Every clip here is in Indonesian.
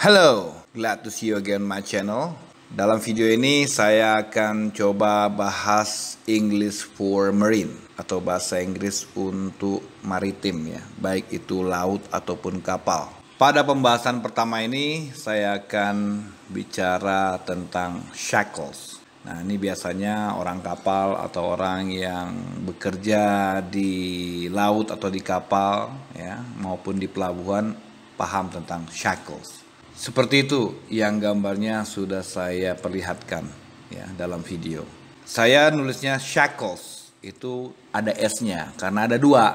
Hello, glad to see you again my channel. Dalam video ini saya akan coba bahas English for Marine atau bahasa Inggris untuk maritim ya, baik itu laut ataupun kapal. Pada pembahasan pertama ini saya akan bicara tentang shackles. Nah, ini biasanya orang kapal atau orang yang bekerja di laut atau di kapal ya, maupun di pelabuhan paham tentang shackles. Seperti itu yang gambarnya sudah saya perlihatkan ya dalam video. Saya nulisnya shackles, itu ada S-nya karena ada dua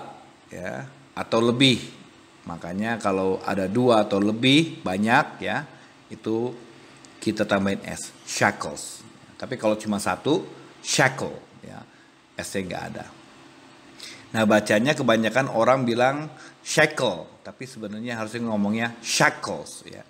ya atau lebih. Makanya kalau ada dua atau lebih banyak ya itu kita tambahin S, shackles. Tapi kalau cuma satu, shackle ya, S-nya nggak ada. Nah, bacanya kebanyakan orang bilang shackle, tapi sebenarnya harusnya ngomongnya shackles ya.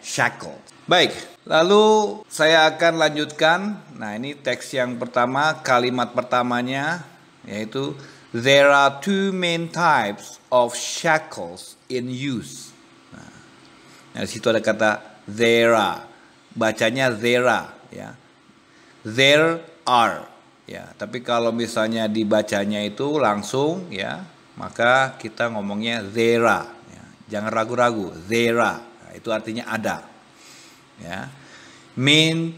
Shackles. Baik, lalu saya akan lanjutkan. Nah, ini teks yang pertama, kalimat pertamanya yaitu there are two main types of shackles in use. Nah, di situ ada kata there are. Bacanya there are ya. There are. Ya, tapi kalau misalnya dibacanya itu langsung ya, maka kita ngomongnya there are. Ya, jangan ragu-ragu, there are. Nah, itu artinya ada. Ya. Main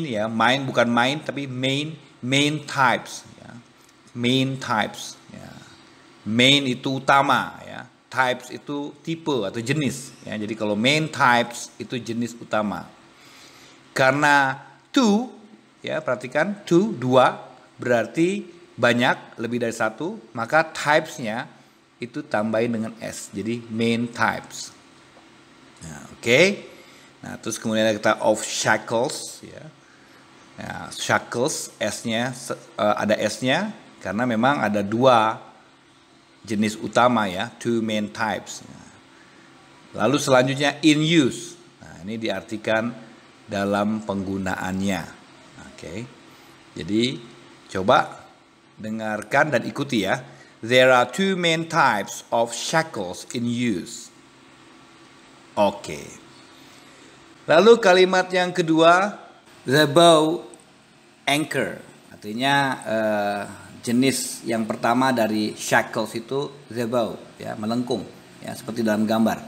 ya, main bukan main tapi main types ya. Main types ya. Main itu utama ya. Types itu tipe atau jenis ya. Jadi kalau main types itu jenis utama. Karena two ya, perhatikan two, dua, berarti banyak, lebih dari satu, maka types-nya itu tambahin dengan S, jadi main types. Nah, oke. Nah, terus kemudian ada kata of shackles ya. Nah, shackles S-nya ada S-nya karena memang ada dua jenis utama ya, two main types. Nah, lalu selanjutnya in use. Nah, ini diartikan dalam penggunaannya. Oke, jadi coba dengarkan dan ikuti ya. There are two main types of shackles in use. Oke. Lalu kalimat yang kedua, the bow anchor. Artinya jenis yang pertama dari shackles itu the bow, ya, melengkung, ya, seperti dalam gambar.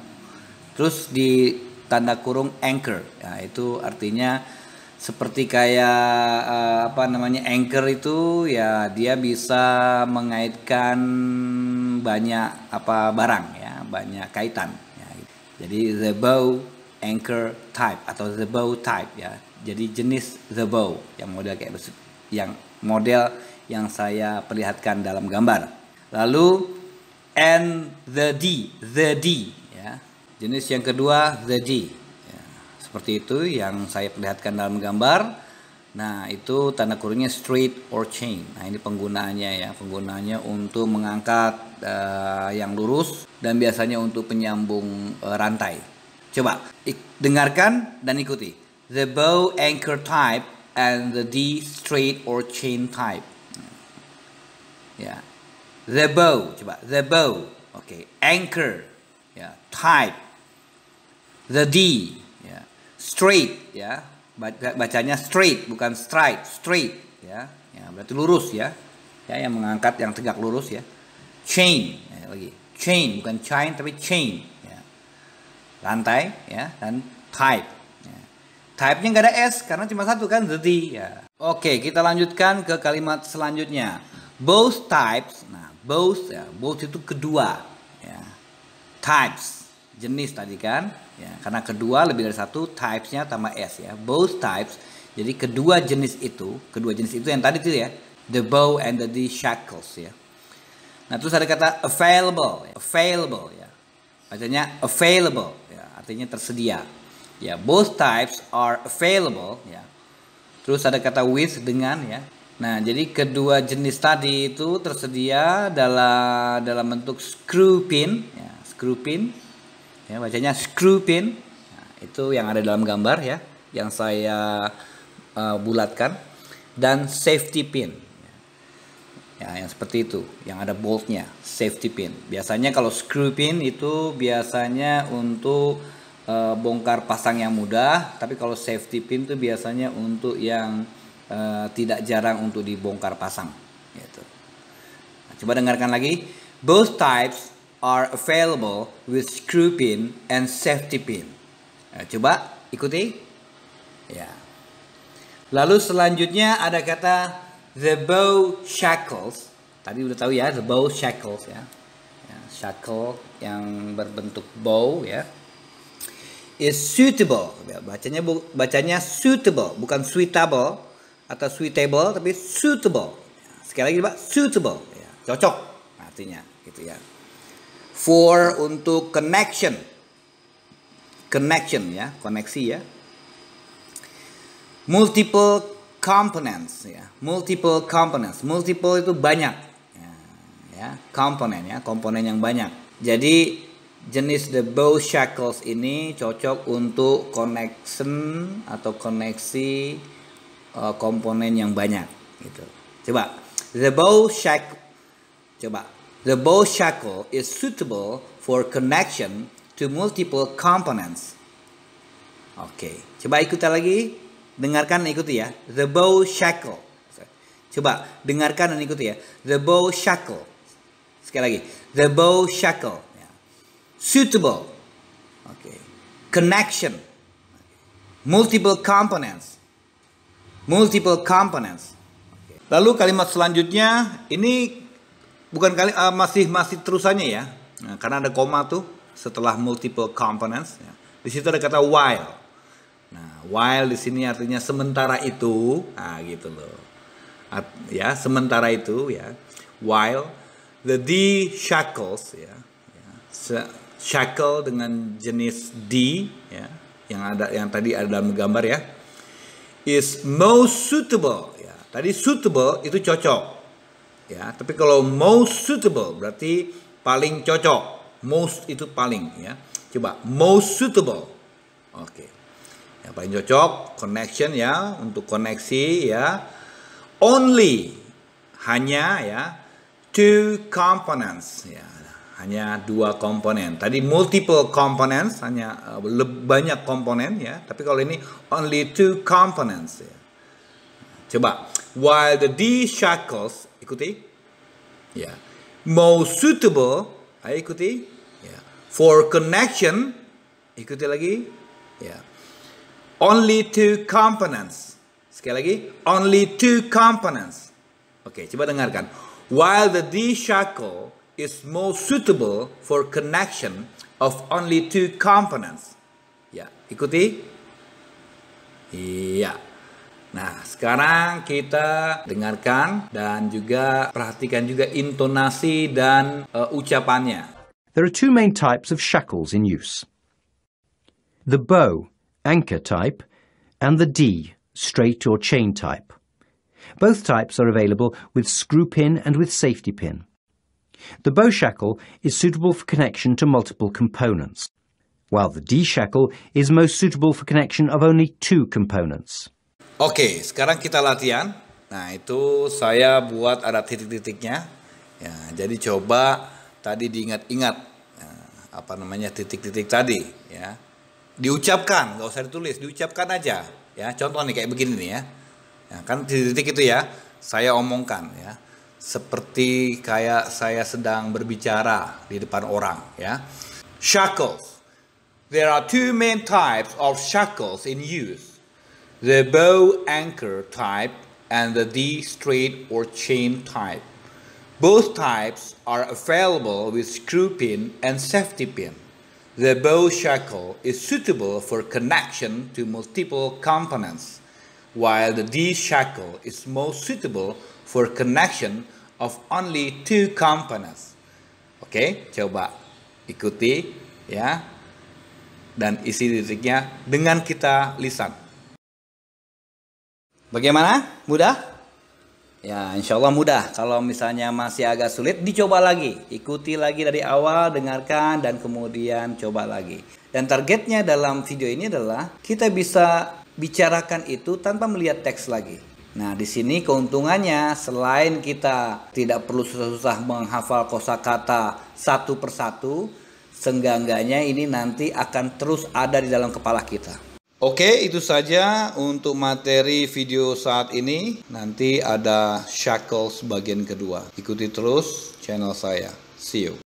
Terus di tanda kurung anchor, ya, itu artinya seperti kayak anchor itu ya, dia bisa mengaitkan banyak barang ya, banyak kaitan ya. Jadi the bow anchor type atau the bow type ya. Jadi jenis the bow yang model yang saya perlihatkan dalam gambar. Lalu and the D ya. Jenis yang kedua the D. Seperti itu yang saya perlihatkan dalam gambar. Nah, itu tanda kurungnya straight or chain. Nah, ini penggunaannya ya. Penggunaannya untuk mengangkat yang lurus dan biasanya untuk penyambung rantai. Coba dengarkan dan ikuti. The bow anchor type and the D straight or chain type. Ya. The bow, coba. The bow. Oke, anchor. Ya, type. The D. Straight ya, bacanya straight bukan straight ya, berarti lurus ya, yang mengangkat yang tegak lurus ya. Chain ya, lagi chain bukan chain tapi chain ya, rantai ya, dan type ya. Type-nya nggak ada S karena cuma satu kan, the D ya. Oke, kita lanjutkan ke kalimat selanjutnya, both types. Nah, both ya, both itu kedua ya, types jenis tadi kan ya, karena kedua lebih dari satu, types-nya tambah S ya, both types. Jadi kedua jenis itu yang tadi itu ya, the bow and the shackles ya. Nah, terus ada kata available ya, bacanya available ya, artinya tersedia ya, both types are available ya. Terus ada kata with, dengan ya. Nah, jadi kedua jenis tadi itu tersedia dalam bentuk screw pin ya, screw pin ya, bacanya screw pin. Nah, itu yang ada dalam gambar ya, yang saya bulatkan, dan safety pin ya, yang seperti itu, yang ada boltnya, safety pin. Biasanya kalau screw pin itu biasanya untuk bongkar pasang yang mudah, tapi kalau safety pin itu biasanya untuk yang tidak jarang untuk dibongkar pasang gitu. Nah, coba dengarkan lagi. Both types are available with screw pin and safety pin. Nah, coba ikuti ya. Lalu selanjutnya ada kata the bow shackles. Tadi udah tahu ya, the bow shackles ya. Shackle yang berbentuk bow ya. Is suitable. Ya, bacanya suitable, bukan suitable atau suitable, tapi suitable. Sekali lagi Pak, suitable. Ya, cocok artinya gitu ya. For untuk connection ya, koneksi ya. Multiple components ya, multiple itu banyak ya, komponen yang banyak. Jadi jenis the bow shackles ini cocok untuk connection atau koneksi komponen yang banyak gitu. Coba the bow shackle is suitable for connection to multiple components. Oke, coba ikuti lagi. Dengarkan dan ikuti ya. The bow shackle. Coba dengarkan dan ikuti ya. The bow shackle. Sekali lagi. The bow shackle. Suitable. Okay. Connection. Multiple components. Okay. Lalu kalimat selanjutnya ini bukan masih terusannya ya. Nah, karena ada koma tuh setelah multiple components. Ya. Di situ ada kata while. Nah, while di sini artinya sementara itu, nah gitu loh. Ya, sementara itu ya. While the D shackles ya. Shackle dengan jenis D ya, yang tadi ada dalam gambar ya. Is most suitable ya. Tadi suitable itu cocok. Ya, tapi kalau most suitable berarti paling cocok. Most itu paling ya. Coba most suitable. Oke. Yang paling cocok connection ya, untuk koneksi ya. Only hanya ya, two components ya, hanya dua komponen. Tadi multiple components, hanya banyak komponen ya, tapi kalau ini only two components ya. Coba while the D shackles, ikuti ya, most suitable, ayo ikuti ya, for connection, ikuti lagi ya. Only two components. Sekali lagi, only two components. Oke, coba dengarkan. While the D shackle is most suitable for connection of only two components. Ya, ikuti. Iya. Nah, sekarang kita dengarkan dan juga perhatikan juga intonasi dan ucapannya. There are two main types of shackles in use. The bow anchor type, and the D, straight or chain type. Both types are available with screw pin and with safety pin. The bow shackle is suitable for connection to multiple components, while the D shackle is most suitable for connection of only two components. Oke, sekarang kita latihan. Nah, itu saya buat ada titik-titiknya. Ya, jadi coba tadi diingat-ingat titik-titik tadi ya. Diucapkan, nggak usah ditulis, diucapkan aja ya. Contoh nih kayak begini nih ya. Ya kan titik itu ya, saya omongkan ya. Seperti kayak saya sedang berbicara di depan orang ya. Shackles. There are two main types of shackles in use. The bow anchor type and the D straight or chain type. Both types are available with screw pin and safety pin. The bow shackle is suitable for connection to multiple components, while the D shackle is most suitable for connection of only two components. Oke, coba ikuti ya, dan isi titiknya dengan kita lisan. Bagaimana? Mudah? Ya, insya Allah mudah. Kalau misalnya masih agak sulit, dicoba lagi. Ikuti lagi dari awal, dengarkan, dan kemudian coba lagi. Dan targetnya dalam video ini adalah kita bisa bicarakan itu tanpa melihat teks lagi. Nah, di sini keuntungannya selain kita tidak perlu susah-susah menghafal kosakata satu persatu, Seenggak-enggaknya ini nanti akan terus ada di dalam kepala kita. Oke, itu saja untuk materi video saat ini. Nanti ada shackles bagian kedua. Ikuti terus channel saya. See you.